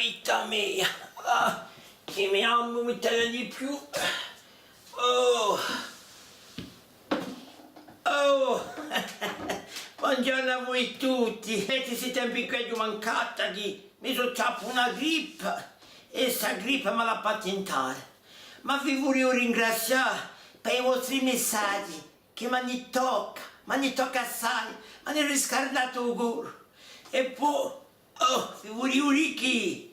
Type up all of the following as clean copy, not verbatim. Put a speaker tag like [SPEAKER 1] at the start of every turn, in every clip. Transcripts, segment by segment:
[SPEAKER 1] vita mia, che mi amo mettere di più. Oh, oh, buongiorno a voi tutti. E questi tempi qui ho mancata mi sono capito una grippe e sta grippe me l'ha patentata. Ma vi volevo ringraziare per i vostri messaggi che mi tocca assai, mi hanno riscaldato il cuore. E poi, vi volevo dire che,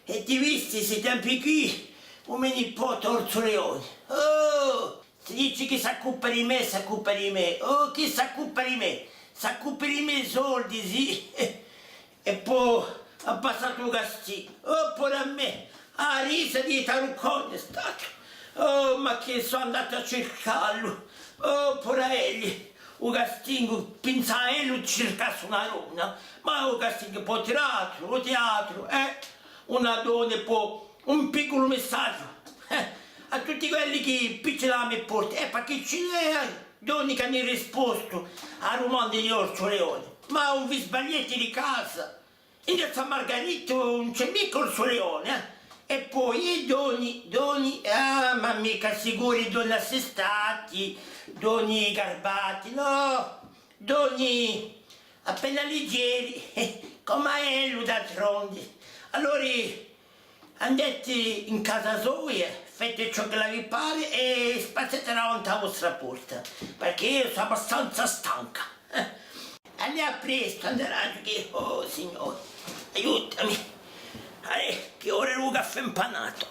[SPEAKER 1] e ti visti questi tempi qui, un mio nipote Orso Leone. Oh, si dice che si occupa di me, si occupa di me. Oh, chi si occupa di me? Si occupa di me soldi, sì. E poi ha passato un castigo. Oh, pure a me, a risa di taruccone è stato. Oh, ma che sono andato a cercarlo. Oh, pure egli. Un castigo, pensavo cercasse una donna. Ma un castigo un po' teatro, una donna e poi un piccolo messaggio. A tutti quelli che picciolano mi portano, perché ce n'è donne che hanno risposto a romanzo di Orso Leone. Ma un sbagliati di casa. In San Margarito non c'è mica Orso Leone, E poi i doni, ma mica sicuri doni assestati, doni garbati, no, doni appena leggeri, come Ello d'altronde. Allora andate in casa sua, fate ciò che la vi pare e spazzate davanti alla vostra porta, perché io sono abbastanza stanca. Andiamo presto, andrà che, oh signore, aiutami. Che ora è un caffè impanato.